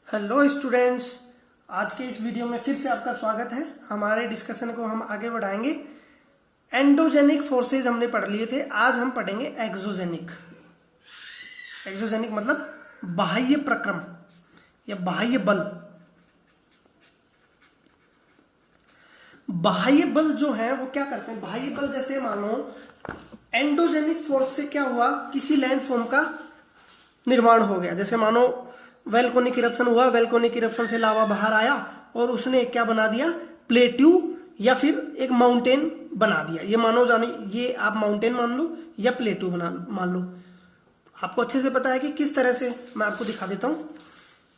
Hello students, आज के इस वीडियो में फिर से आपका स्वागत है। हमारे डिस्कशन को हम आगे बढ़ाएंगे। एंडोजेनिक फोर्सेस हमने पढ़ लिए थे, आज हम पढ़ेंगे एक्सोजेनिक। एक्सोजेनिक मतलब बाह्य प्रक्रम या बाह्य बल। बाह्य बल जो है वो क्या करते हैं? बाह्य बल जैसे मानो एंडोजेनिक फोर्स से क्या हुआ, किसी लैंडफॉर्म का निर्माण हो गया। जैसे मानो वैल्कोनिक इरप्शन हुआ, वैल्कोनिक इरप्शन से लावा बाहर आया और उसने क्या बना दिया, प्लेट्यू या फिर एक माउंटेन बना दिया। ये मानो जाने, ये आप माउंटेन मान लो या प्लेट्यू मान लो। आपको अच्छे से पता है कि किस तरह से, मैं आपको दिखा देता हूं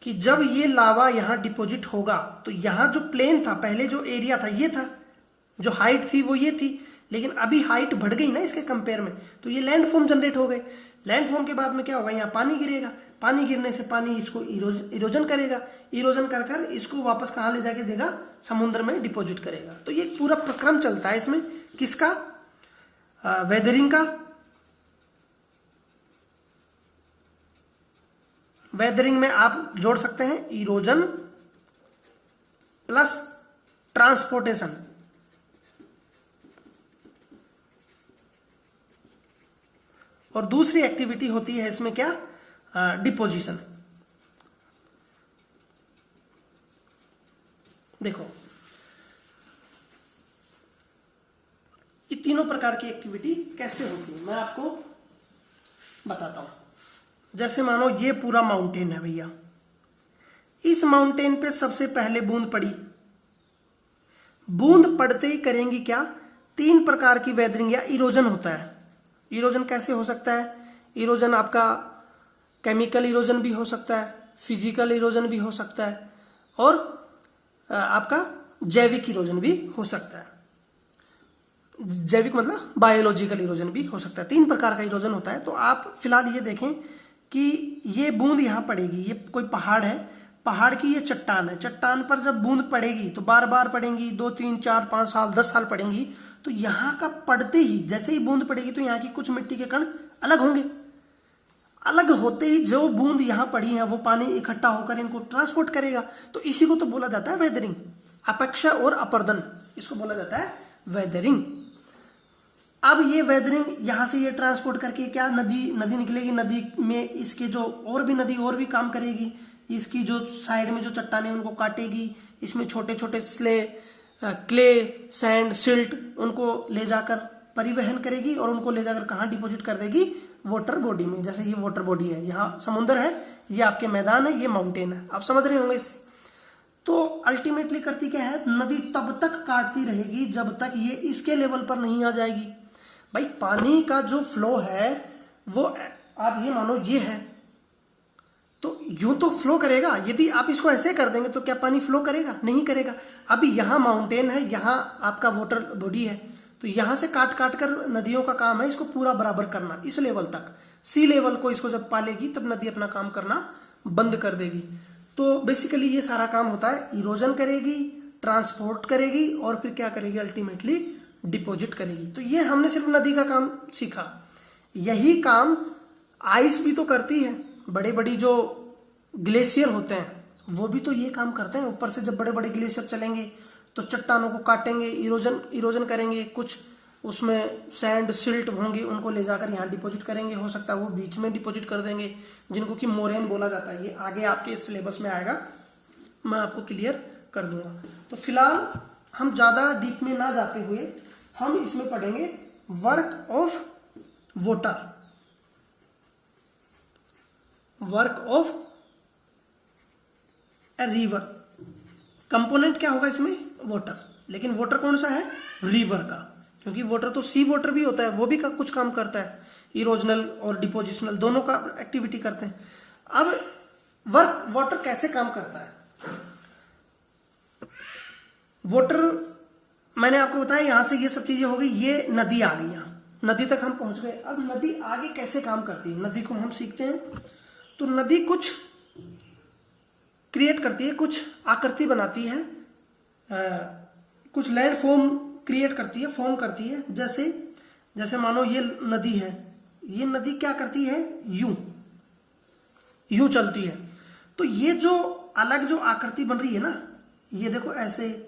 कि जब ये लावा यहां डिपॉजिट होगा तो यहां जो प्लेन था, पहले जो एरिया था ये था, जो हाइट थी वो ये थी, लेकिन अभी हाइट बढ़ गई ना इसके कंपेयर में, तो ये लैंडफॉर्म जनरेट हो गए। लैंडफॉर्म के बाद में क्या होगा, यहाँ पानी गिरेगा, पानी गिरने से पानी इसको इरोजन करेगा, इरोजन कर कर इसको वापस कहाँ ले जाके देगा, समुद्र में डिपॉजिट करेगा। तो ये पूरा प्रक्रम चलता है इसमें, किसका, वेदरिंग का। वेदरिंग में आप जोड़ सकते हैं इरोजन प्लस ट्रांसपोर्टेशन। और दूसरी एक्टिविटी होती है इसमें क्या, डिपोजिशन। देखो ये तीनों प्रकार की एक्टिविटी कैसे होती है मैं आपको बताता हूं। जैसे मानो ये पूरा माउंटेन है भैया, इस माउंटेन पे सबसे पहले बूंद पड़ी। बूंद पड़ते ही करेंगी क्या, तीन प्रकार की वेदरिंग या इरोजन होता है। इरोजन कैसे हो सकता है, इरोजन आपका केमिकल इरोजन भी हो सकता है, फिजिकल इरोजन भी हो सकता है, और आपका जैविक इरोजन भी हो सकता है। जैविक मतलब बायोलॉजिकल इरोजन भी हो सकता है। तीन प्रकार का इरोजन होता है। तो आप फिलहाल ये देखें कि ये बूंद यहां पड़ेगी, ये कोई पहाड़ है, पहाड़ की ये चट्टान है, चट्टान पर जब बूंद पड़ेगी तो बार बार पड़ेंगी, 2 3 4 5 साल 10 साल पड़ेंगी। तो यहाँ का पड़ते ही, जैसे ही बूंद पड़ेगी तो यहाँ की कुछ मिट्टी के कण अलग होंगे। अलग होते ही जो बूंद यहाँ पड़ी है वो पानी इकट्ठा होकर इनको ट्रांसपोर्ट करेगा। तो इसी को तो बोला जाता है वेदरिंग। अपेक्षा और अपर्दन, इसको बोला जाता है वेदरिंग। अब ये वेदरिंग यहां से ये ट्रांसपोर्ट करके क्या, नदी निकलेगी, नदी में इसके जो और भी नदी और भी काम करेगी, इसकी जो साइड में जो चट्टाने उनको काटेगी, इसमें छोटे छोटे क्ले, सैंड, सिल्ट, उनको ले जाकर परिवहन करेगी और उनको ले जाकर कहाँ डिपॉजिट कर देगी, वाटर बॉडी में। जैसे ये वाटर बॉडी है, यहाँ समुद्र है, ये आपके मैदान है, ये माउंटेन है, आप समझ रहे होंगे इससे। तो अल्टीमेटली करती क्या है, नदी तब तक काटती रहेगी जब तक ये इसके लेवल पर नहीं आ जाएगी। भाई पानी का जो फ्लो है वो आप ये मानो ये है, तो यूं तो फ्लो करेगा। यदि आप इसको ऐसे कर देंगे तो क्या पानी फ्लो करेगा? नहीं करेगा। अभी यहां माउंटेन है, यहां आपका वाटर बॉडी है, तो यहां से काट काट कर नदियों का काम है इसको पूरा बराबर करना, इस लेवल तक। सी लेवल को इसको जब पालेगी तब नदी अपना काम करना बंद कर देगी। तो बेसिकली ये सारा काम होता है, इरोजन करेगी, ट्रांसपोर्ट करेगी और फिर क्या करेगी, अल्टीमेटली डिपॉजिट करेगी। तो ये हमने सिर्फ नदी का काम सीखा। यही काम आइस भी तो करती है। बड़े बड़ी जो ग्लेशियर होते हैं वो भी तो ये काम करते हैं। ऊपर से जब बड़े बड़े ग्लेशियर चलेंगे तो चट्टानों को काटेंगे, इरोजन करेंगे, कुछ उसमें सैंड सिल्ट होंगे, उनको ले जाकर यहाँ डिपॉजिट करेंगे। हो सकता है वो बीच में डिपॉजिट कर देंगे, जिनको कि मोरेन बोला जाता है। ये आगे आपके सिलेबस में आएगा, मैं आपको क्लियर कर दूंगा। तो फिलहाल हम ज्यादा डीप में ना जाते हुए हम इसमें पढ़ेंगे work of water. Work of a river. Component क्या होगा इसमें, वाटर। लेकिन वाटर कौन सा है, रिवर का, क्योंकि वाटर तो सी वाटर भी होता है, वो भी का कुछ काम करता है, इरोजनल और डिपोजिशनल दोनों का एक्टिविटी करते हैं। अब वाटर कैसे काम करता है। वाटर मैंने आपको बताया, यहां से ये सब चीजें हो गई, ये नदी आ गई, यहां नदी तक हम पहुंच गए। अब नदी आगे कैसे काम करती है, नदी को हम सीखते हैं। तो नदी कुछ क्रिएट करती है, कुछ आकृति बनाती है, कुछ लैंड फॉर्म क्रिएट करती है, फॉर्म करती है। जैसे मानो ये नदी है, ये नदी क्या करती है, यूं चलती है। तो ये जो अलग जो आकृति बन रही है ना, ये देखो ऐसे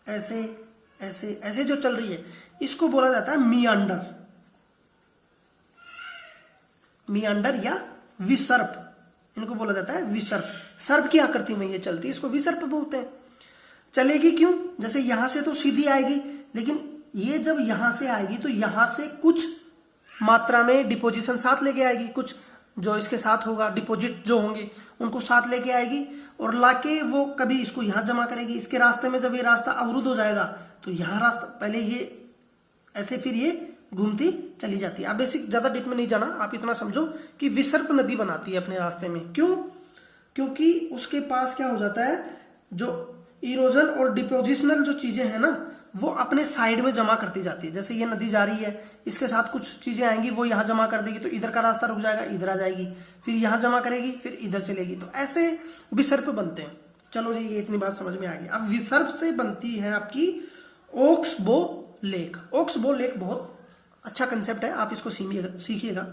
ऐसे ऐसे ऐसे जो चल रही है, इसको बोला जाता है मियांडर। मियांडर या विसर्प, इनको बोला जाता है विसर्प। सर्प की आकृति में ये चलती है, इसको विसर्प बोलते हैं। चलेगी क्यों? जैसे यहां से तो सीधी आएगी, लेकिन ये जब यहां से आएगी तो यहां से कुछ मात्रा में डिपोजिशन साथ लेके आएगी, कुछ जो इसके साथ होगा, डिपॉजिट जो होंगे उनको साथ लेके आएगी और लाके वो कभी इसको यहां जमा करेगी। इसके रास्ते में जब ये रास्ता अवरुद्ध हो जाएगा तो यहां रास्ता, पहले ये ऐसे, फिर ये घूमती चली जाती है। आप बेसिक ज्यादा डीप में नहीं जाना, आप इतना समझो कि विसर्प नदी बनाती है अपने रास्ते में। क्यों? क्योंकि उसके पास क्या हो जाता है, जो इरोजन और डिपोजिशनल जो चीजें हैं ना, वो अपने साइड में जमा करती जाती है। जैसे ये नदी जा रही है, इसके साथ कुछ चीजें आएंगी, वो यहाँ जमा कर देगी, तो इधर का रास्ता रुक जाएगा, इधर आ जाएगी, फिर यहाँ जमा करेगी, फिर इधर चलेगी। तो ऐसे विसर्प बनते हैं। चलो जी, ये इतनी बात समझ में आ गई। अब विसर्प से बनती है आपकी ओक्सबो लेक। ओक्सबो लेक बहुत अच्छा कंसेप्ट है, आप इसको सीखिएगा।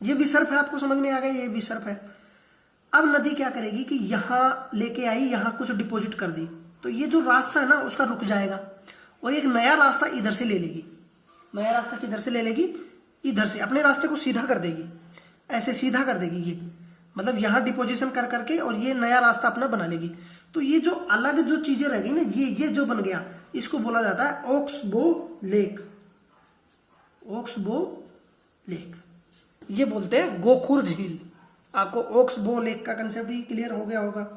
ये विसर्प है, आपको समझ में आ गया, ये विसर्प है। अब नदी क्या करेगी कि यहां लेके आई, यहां कुछ डिपॉजिट कर दी, तो ये जो रास्ता है ना उसका रुक जाएगा और एक नया रास्ता इधर से ले लेगी। नया रास्ता किधर से ले लेगी? इधर से। अपने रास्ते को सीधा कर देगी, ऐसे सीधा कर देगी ये, मतलब यहां डिपोजिशन कर करके, और ये नया रास्ता अपना बना लेगी। तो ये जो अलग जो चीजें रहेगी ना, ये जो बन गया, इसको बोला जाता है ओक्सबो लेक। ओक्सबो लेक, ये बोलते हैं गोखुर झील। आपको ओक्सबो लेक का कंसेप्ट भी क्लियर हो गया होगा।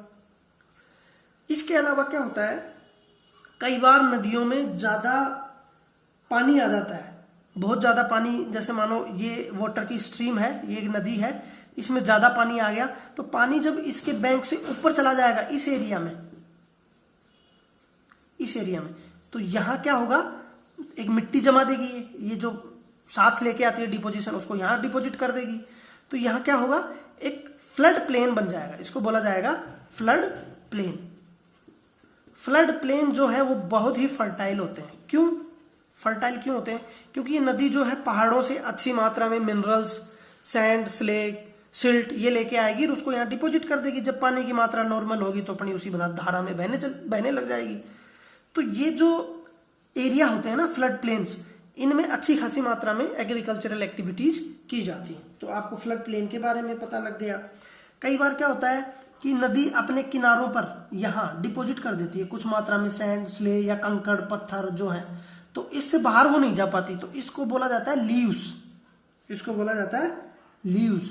इसके अलावा क्या होता है, कई बार नदियों में ज्यादा पानी आ जाता है, बहुत ज्यादा पानी, जैसे मानो ये वाटर की स्ट्रीम है, ये एक नदी है, इसमें ज्यादा पानी आ गया, तो पानी जब इसके बैंक से ऊपर चला जाएगा इस एरिया में, तो यहां क्या होगा, एक मिट्टी जमा देगी, ये जो साथ लेके आती है डिपोजिशन, उसको यहां डिपोजिट कर देगी। तो यहां क्या होगा, एक फ्लड प्लेन बन जाएगा, इसको बोला जाएगा फ्लड प्लेन। फ्लड प्लेन जो है वो बहुत ही फर्टाइल होते हैं। क्यों फर्टाइल क्यों होते हैं? क्योंकि ये नदी जो है पहाड़ों से अच्छी मात्रा में मिनरल्स, सैंड, स्लेट, सिल्ट ये लेके आएगी और उसको यहाँ डिपॉजिट कर देगी। जब पानी की मात्रा नॉर्मल होगी तो अपनी उसी धारा में बहने लग जाएगी। तो ये जो एरिया होते हैं ना फ्लड प्लेन्स, इनमें अच्छी खासी मात्रा में एग्रीकल्चरल एक्टिविटीज की जाती है। तो आपको फ्लड प्लेन के बारे में पता लग गया। कई बार क्या होता है कि नदी अपने किनारों पर यहाँ डिपॉजिट कर देती है कुछ मात्रा में सैंड, स्ले या कंकड़, पत्थर जो है, तो इससे बाहर वो नहीं जा पाती, तो इसको बोला जाता है लीव्स। इसको बोला जाता है लीव्स,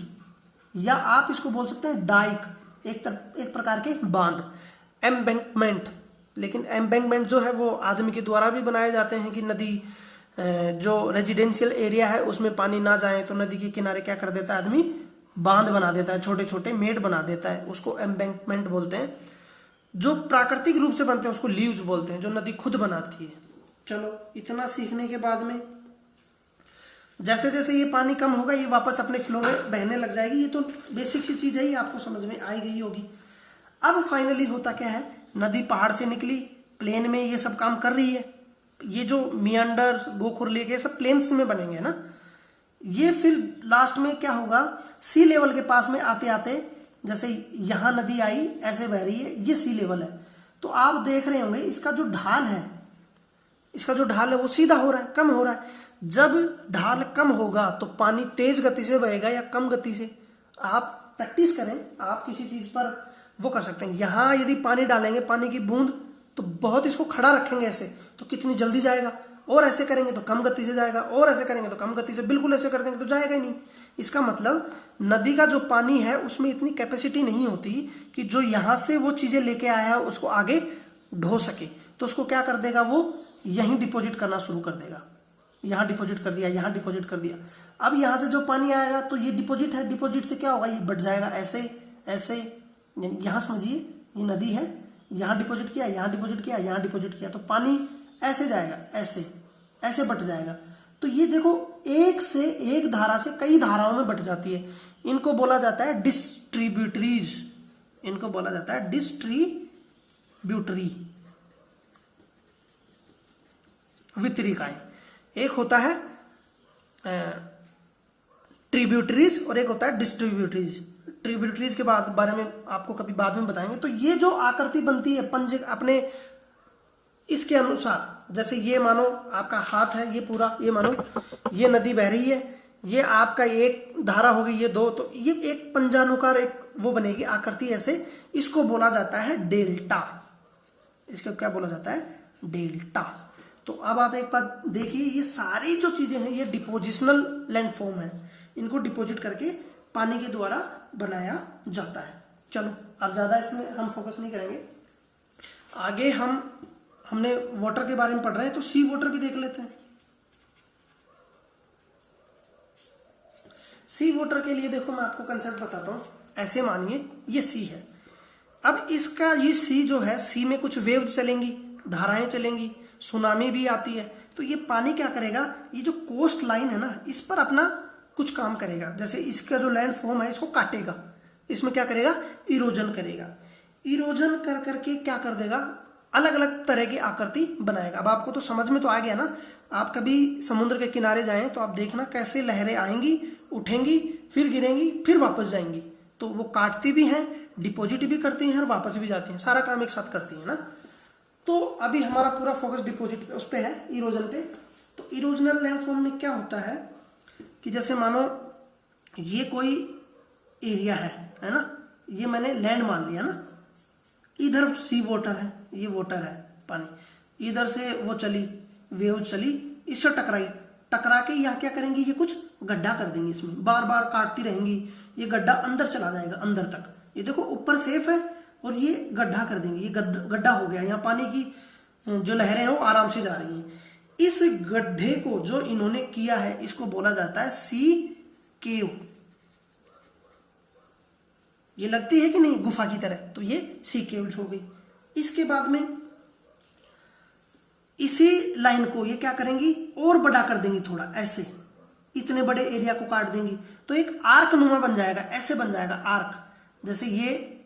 या आप इसको बोल सकते हैं डाइक, एक प्रकार के बांध, एम्बैंकमेंट। लेकिन एम्बैंकमेंट जो है वो आदमी के द्वारा भी बनाए जाते हैं कि नदी जो रेजिडेंशियल एरिया है उसमें पानी ना जाए, तो नदी के किनारे क्या कर देता है आदमी, बांध बना देता है, छोटे छोटे मेड बना देता है, उसको एम्बैंकमेंट बोलते हैं। जो प्राकृतिक रूप से बनते हैं उसको लीव्स बोलते हैं, जो नदी खुद बनाती है। चलो, इतना सीखने के बाद में जैसे जैसे ये पानी कम होगा ये वापस अपने फ्लो में बहने लग जाएगी। ये तो बेसिक सी चीज है, ये आपको समझ में आई गई होगी। अब फाइनली होता क्या है, नदी पहाड़ से निकली, प्लेन में ये सब काम कर रही है। ये जो मियांडर, गोखुर लेक, ये सब प्लेन्स में बनेंगे ना। ये फिर लास्ट में क्या होगा, सी लेवल के पास में आते आते, जैसे यहां नदी आई ऐसे बह रही है, ये सी लेवल है, तो आप देख रहे होंगे इसका जो ढाल है वो सीधा हो रहा है, कम हो रहा है। जब ढाल कम होगा तो पानी तेज गति से बहेगा या कम गति से, आप प्रैक्टिस करें, आप किसी चीज पर वो कर सकते हैं। यहां यदि पानी डालेंगे, पानी की बूंद, तो बहुत इसको खड़ा रखेंगे ऐसे, तो कितनी जल्दी जाएगा, और ऐसे करेंगे तो कम गति से जाएगा, और ऐसे करेंगे तो कम गति से, बिल्कुल ऐसे कर देंगे तो जाएगा ही नहीं। इसका मतलब नदी का जो पानी है उसमें इतनी कैपेसिटी नहीं होती कि जो यहां से वो चीजें लेके आया है उसको आगे ढो सके। तो उसको क्या कर देगा, वो यहीं डिपॉजिट करना शुरू कर देगा। यहां डिपॉजिट कर दिया, यहां डिपॉजिट कर दिया। अब यहां से जो पानी आएगा तो ये डिपॉजिट है, डिपॉजिट से क्या होगा, ये बढ़ जाएगा ऐसे ऐसे। यहां समझिए, ये नदी है, यहां डिपॉजिट किया, यहां डिपॉजिट किया, यहां डिपॉजिट किया, तो पानी ऐसे जाएगा, ऐसे ऐसे बट जाएगा। तो ये देखो, एक से एक धारा से कई धाराओं में बट जाती है। इनको बोला जाता है डिस्ट्रीब्यूटरीज, इनको बोला जाता है डिस्ट्रीब्यूटरी, वितरिकाएं। एक होता है ट्रिब्यूटरीज और एक होता है डिस्ट्रीब्यूटरीज। ट्रिब्यूटरीज के बारे में आपको कभी बाद में बताएंगे। तो ये जो आकृति बनती है पंजे अपने इसके अनुसार, जैसे ये मानो आपका हाथ है, ये पूरा, ये मानो ये नदी बह रही है, ये आपका एक धारा होगी, ये दो, तो ये एक पंजानुकार एक वो बनेगी आकृति ऐसे, इसको बोला जाता है डेल्टा। इसको क्या बोला जाता है? डेल्टा। तो अब आप एक बात देखिए, ये सारी जो चीजें हैं ये डिपोजिशनल लैंडफॉर्म है, इनको डिपॉजिट करके पानी के द्वारा बनाया जाता है। चलो अब ज्यादा इसमें हम फोकस नहीं करेंगे, आगे हमने वाटर के बारे में पढ़ रहे हैं तो सी वाटर भी देख लेते हैं। सी वाटर के लिए देखो मैं आपको कंसेप्ट बताता हूं। ऐसे मानिए ये सी है, अब इसका ये सी जो है, सी में कुछ वेव चलेंगी, धाराएं चलेंगी, सुनामी भी आती है, तो ये पानी क्या करेगा, ये जो कोस्ट लाइन है ना, इस पर अपना कुछ काम करेगा। जैसे इसका जो लैंड फॉर्म है इसको काटेगा, इसमें क्या करेगा, इरोजन करेगा। इरोजन कर करके क्या कर देगा, अलग अलग तरह की आकृति बनाएगा। अब आपको तो समझ में तो आ गया ना, आप कभी समुद्र के किनारे जाएं तो आप देखना कैसे लहरें आएंगी, उठेंगी, फिर गिरेंगी, फिर वापस जाएंगी। तो वो काटती भी हैं, डिपॉजिट भी करती हैं और वापस भी जाती हैं, सारा काम एक साथ करती हैं ना। तो अभी हमारा पूरा फोकस डिपॉजिट पे, उस पे है, इरोजन पे। तो इरोजनल लैंडफॉर्म में क्या होता है कि जैसे मानो ये कोई एरिया है ना, ये मैंने लैंड मान लिया ना, इधर सी वाटर है, ये वाटर है पानी, इधर से वो चली वेव चली, इससे टकरा के यहाँ क्या करेंगी, ये कुछ गड्ढा कर देंगे, इसमें बार बार काटती रहेंगी, ये गड्ढा अंदर चला जाएगा, अंदर तक। ये देखो ऊपर सेफ है और ये गड्ढा कर देंगे, ये गड्ढा हो गया, यहाँ पानी की जो लहरें हैं वो आराम से जा रही हैं। इस गड्ढे को जो इन्होंने किया है इसको बोला जाता है सी केव। ये लगती है कि नहीं गुफा की तरह, तो ये सी केव्स हो गई। इसके बाद में इसी लाइन को ये क्या करेंगी, और बड़ा कर देंगी थोड़ा, ऐसे इतने बड़े एरिया को काट देंगी, तो एक आर्क नुमा बन जाएगा, ऐसे बन जाएगा आर्क। जैसे ये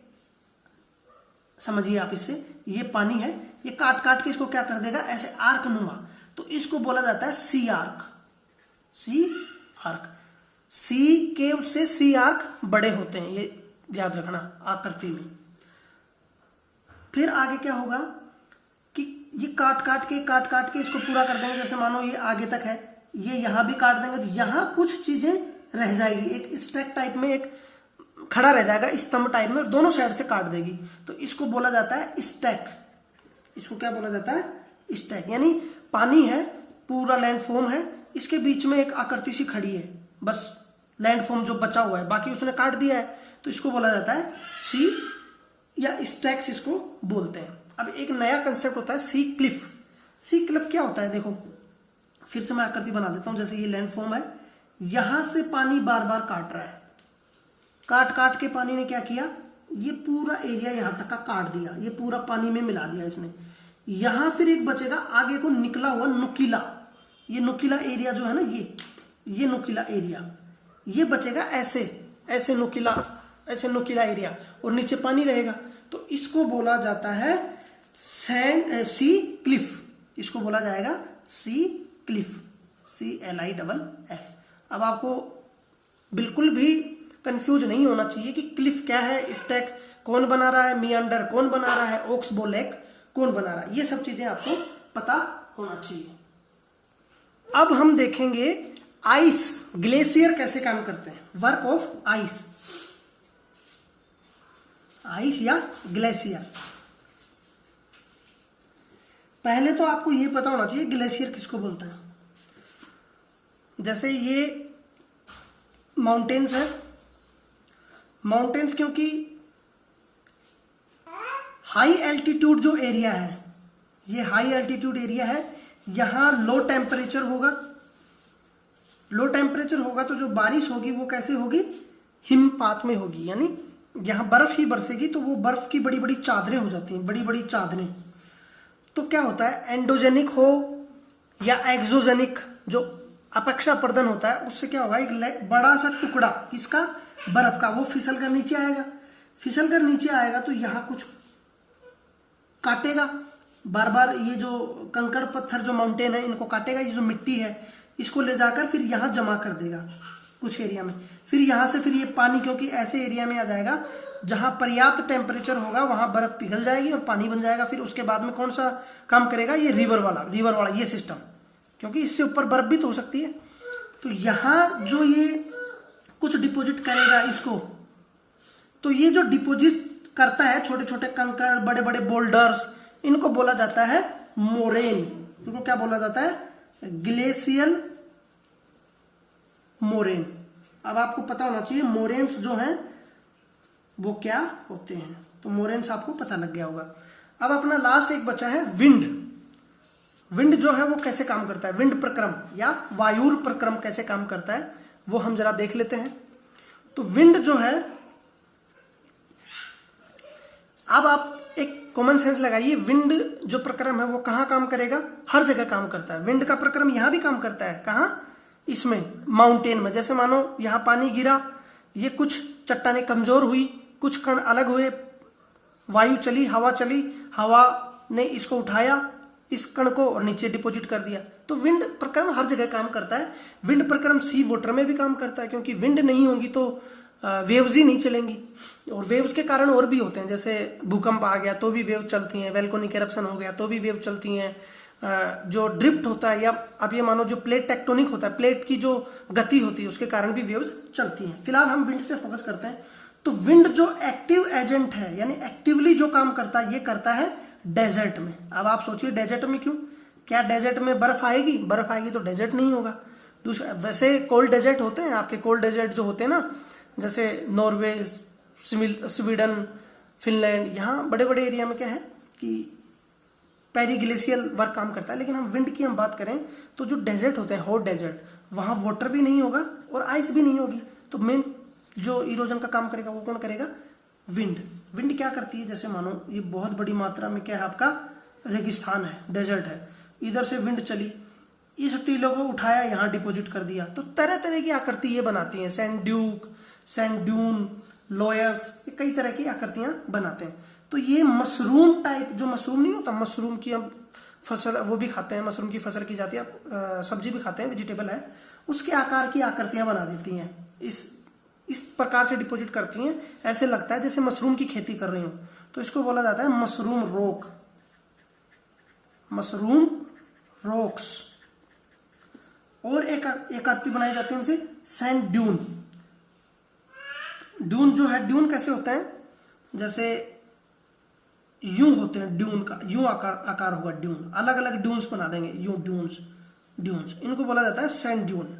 समझिए आप, इससे ये पानी है, ये काट काट के इसको क्या कर देगा, ऐसे आर्क नुमा, तो इसको बोला जाता है सी आर्क। सी आर्क, सी केव से सी आर्क बड़े होते हैं, ये याद रखना आकृति में। फिर आगे क्या होगा कि ये काट काट के इसको पूरा कर देंगे। जैसे मानो ये आगे तक है, ये यहां भी काट देंगे, तो यहां कुछ चीजें रह जाएगी, एक स्टैक टाइप में एक खड़ा रह जाएगा, स्तंभ टाइप में, दोनों साइड से काट देगी, तो इसको बोला जाता है स्टैक। इसको क्या बोला जाता है, स्टैक। यानी पानी है, पूरा लैंडफॉर्म है, इसके बीच में एक आकृति सी खड़ी है, बस लैंडफॉर्म जो बचा हुआ है, बाकी उसने काट दिया है, तो इसको बोला जाता है सी या स्टैक्स, इसको बोलते हैं। अब एक नया कंसेप्ट होता है सी क्लिफ। सी क्लिफ क्या होता है, देखो फिर से मैं आकृति बना देता हूं। जैसे ये लैंडफॉर्म है, यहां से पानी बार बार काट रहा है, काट काट के पानी ने क्या किया, ये पूरा एरिया यहां तक का काट दिया, ये पूरा पानी में मिला दिया इसने। यहां फिर एक बचेगा आगे को निकला हुआ नुकीला, ये नुकीला एरिया जो है ना, ये नुकीला एरिया, ये बचेगा ऐसे ऐसे नुकीला एरिया, और नीचे पानी रहेगा, तो इसको बोला जाता है सी क्लिफ। इसको बोला जाएगा सी क्लिफ, CLIFF। अब आपको बिल्कुल भी कंफ्यूज नहीं होना चाहिए कि क्लिफ क्या है, स्टैक कौन बना रहा है, मियांडर कौन बना रहा है, ओक्सबो लेक कौन बना रहा है, ये सब चीजें आपको पता होना चाहिए। अब हम देखेंगे आइस, ग्लेशियर कैसे काम करते हैं, वर्क ऑफ आइस, आइस या ग्लेशियर। पहले तो आपको यह पता होना चाहिए ग्लेशियर किसको बोलते हैं। जैसे ये माउंटेन्स है, माउंटेन्स क्योंकि हाई एल्टीट्यूड जो एरिया है, ये हाई एल्टीट्यूड एरिया है, यहां लो टेम्परेचर होगा, लो टेम्परेचर होगा तो जो बारिश होगी वो कैसे होगी, हिमपात में होगी, यानी यहां बर्फ ही बरसेगी, तो वो बर्फ की बड़ी बड़ी चादरें हो जाती हैं, बड़ी बड़ी चादरें। तो क्या होता है, एंडोजेनिक हो या एक्सोजेनिक जो अपेक्षा प्रदन होता है, उससे क्या होगा, एक बड़ा सा टुकड़ा इसका बर्फ का, वो फिसल कर नीचे आएगा, फिसल कर नीचे आएगा तो यहां कुछ काटेगा, बार बार ये जो कंकड़ पत्थर जो माउंटेन है इनको काटेगा, ये जो मिट्टी है इसको ले जाकर फिर यहां जमा कर देगा, कुछ एरिया में। फिर यहाँ से फिर ये पानी, क्योंकि ऐसे एरिया में आ जाएगा जहां पर्याप्त टेम्परेचर होगा वहां बर्फ पिघल जाएगी और पानी बन जाएगा। फिर उसके बाद में कौन सा काम करेगा, ये रिवर वाला ये सिस्टम, क्योंकि इससे ऊपर बर्फ भी तो हो सकती है। तो यहाँ जो ये कुछ डिपॉजिट करेगा इसको, तो ये जो डिपॉजिट करता है छोटे छोटे कंकड़, बड़े बड़े बोल्डर्स, इनको बोला जाता है मोरेन। इनको क्या बोला जाता है, ग्लेशियल मोरेन। अब आपको पता होना चाहिए मोरेन्स जो हैं वो क्या होते हैं, तो मोरेन्स आपको पता लग गया होगा। अब अपना लास्ट एक बचा है विंड। विंड जो है वो कैसे काम करता है, विंड प्रक्रम या वायुर प्रक्रम कैसे काम करता है वो हम जरा देख लेते हैं। तो विंड जो है, अब आप एक कॉमन सेंस लगाइए, विंड जो प्रक्रम है वो कहाँ काम करेगा, हर जगह काम करता है। विंड का प्रक्रम यहां भी काम करता है, कहाँ, इसमें माउंटेन में। जैसे मानो यहां पानी गिरा, ये कुछ चट्टानें कमजोर हुई, कुछ कण अलग हुए, वायु चली, हवा चली, हवा ने इसको उठाया इस कण को और नीचे डिपॉजिट कर दिया। तो विंड प्रक्रम हर जगह काम करता है। विंड प्रक्रम सी वाटर में भी काम करता है, क्योंकि विंड नहीं होगी तो वेव्स ही नहीं चलेंगी, और वेव्स के कारण और भी होते हैं, जैसे भूकंप आ गया तो भी वेव चलती हैं, वोल्केनिक एरप्शन हो गया तो भी वेव चलती हैं, जो ड्रिफ्ट होता है, या अब ये मानो जो प्लेट टेक्टोनिक होता है, प्लेट की जो गति होती है उसके कारण भी वेव्स चलती हैं। फिलहाल हम विंड पे फोकस करते हैं। तो विंड जो एक्टिव एजेंट है, यानी एक्टिवली जो काम करता है, ये करता है डेजर्ट में। अब आप सोचिए डेजर्ट में क्यों, क्या डेजर्ट में बर्फ आएगी, बर्फ आएगी तो डेजर्ट नहीं होगा। दूसरा, वैसे कोल्ड डेजर्ट होते हैं आपके, कोल्ड डेजर्ट जो होते हैं ना, जैसे नॉर्वे, स्वीडन, फिनलैंड, यहाँ बड़े बड़े एरिया में क्या है कि पेरीग्लेशियल वर्क काम करता है। लेकिन हम विंड की बात करें तो जो डेजर्ट होते हैं, हॉट डेजर्ट, वहां वाटर भी नहीं होगा और आइस भी नहीं होगी। तो मेन जो इरोजन का काम करेगा वो कौन करेगा, विंड। विंड क्या करती है, जैसे मानो ये बहुत बड़ी मात्रा में क्या है, आपका रेगिस्तान है, डेजर्ट है, इधर से विंड चली, इस टीलों को उठाया, यहाँ डिपॉजिट कर दिया, तो तरह तरह की आकृति ये बनाती हैं, sand Duke, sand dune, loess, कई तरह की आकृतियां बनाते हैं। तो ये मशरूम टाइप, जो मशरूम नहीं होता, मशरूम की हम फसल वो भी खाते हैं, मशरूम की फसल की जाती है, सब्जी भी खाते हैं, वेजिटेबल है, उसके आकार की आकृतियां बना देती हैं, इस प्रकार से डिपॉजिट करती हैं, ऐसे लगता है जैसे मशरूम की खेती कर रही हूं। तो इसको बोला जाता है मशरूम रॉक, मशरूम रॉक्स। और एक आकृति बनाई जाती है उनसे, सैंड ड्यून। ड्यून जो है, ड्यून कैसे होता है, जैसे यूं होते हैं, ड्यून का यूं आकार होगा, ड्यून, अलग अलग ड्यून्स बना देंगे, यूं ड्यून्स, इनको बोला जाता है सैंड ड्यून,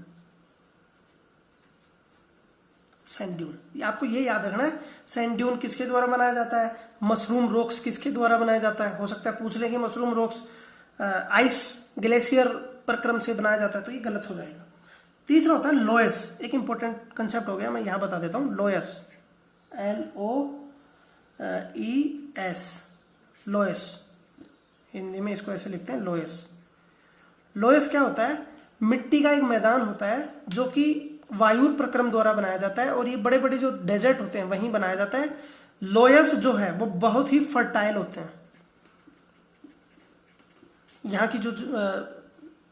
सैंड ड्यून। ये आपको ये याद रखना है, सैंड ड्यून किसके द्वारा बनाया जाता है, मशरूम रॉक्स किसके द्वारा बनाया जाता है। हो सकता है पूछ ले कि मशरूम रॉक्स आइस ग्लेशियर प्रक्रम से बनाया जाता है, तो ये गलत हो जाएगा। तीसरा होता है लोयस, एक इंपॉर्टेंट कंसेप्ट हो गया, मैं यहां बता देता हूं, लोयस, LOES, लोयस, हिंदी में इसको ऐसे लिखते हैं, लोयस। लोयस क्या होता है, मिट्टी का एक मैदान होता है जो कि वायु प्रक्रम द्वारा बनाया जाता है, और ये बड़े बड़े जो डेजर्ट होते हैं वहीं बनाया जाता है। लोयस जो है वो बहुत ही फर्टाइल होते हैं, यहाँ की जो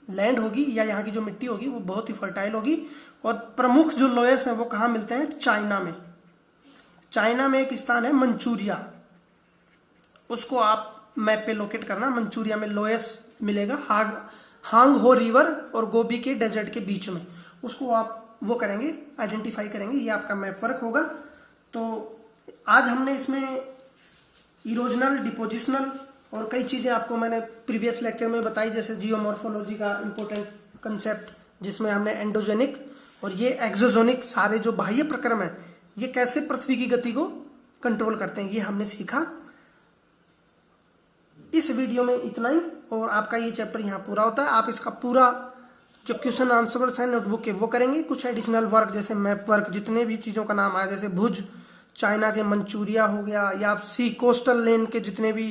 लैंड होगी या यहाँ की जो मिट्टी होगी वो बहुत ही फर्टाइल होगी। और प्रमुख जो लोयस हैं वो कहाँ मिलते हैं, चाइना में। चाइना में एक स्थान है मंचूरिया, उसको आप मैप पे लोकेट करना, मंचूरिया में लोयस मिलेगा, हांग हो रिवर और गोबी के डेजर्ट के बीच में, उसको आप वो करेंगे, आइडेंटिफाई करेंगे, ये आपका मैप वर्क होगा। तो आज हमने इसमें इरोजनल, डिपोजिशनल और कई चीजें आपको मैंने प्रीवियस लेक्चर में बताई, जैसे जियोमॉर्फोलॉजी का इंपॉर्टेंट कंसेप्ट, जिसमें हमने एंडोजेनिक और ये एक्सोजेनिक सारे जो बाह्य प्रक्रम है ये कैसे पृथ्वी की गति को कंट्रोल करते हैं, ये हमने सीखा। इस वीडियो में इतना ही, और आपका ये चैप्टर यहाँ पूरा होता है। आप इसका पूरा जो क्वेश्चन आंसर्स हैं नोटबुक के वो करेंगे, कुछ एडिशनल वर्क जैसे मैप वर्क, जितने भी चीज़ों का नाम आया, जैसे भुज, चाइना के मंचूरिया हो गया, या आप सी कोस्टल लेन के जितने भी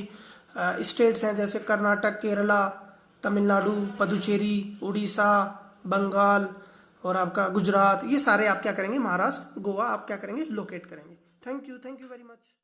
स्टेट्स हैं जैसे कर्नाटक, केरला, तमिलनाडु, पुदुचेरी, उड़ीसा, बंगाल और आपका गुजरात, ये सारे आप क्या करेंगे, महाराष्ट्र, गोवा, आप क्या करेंगे, लोकेट करेंगे। Thank you very much.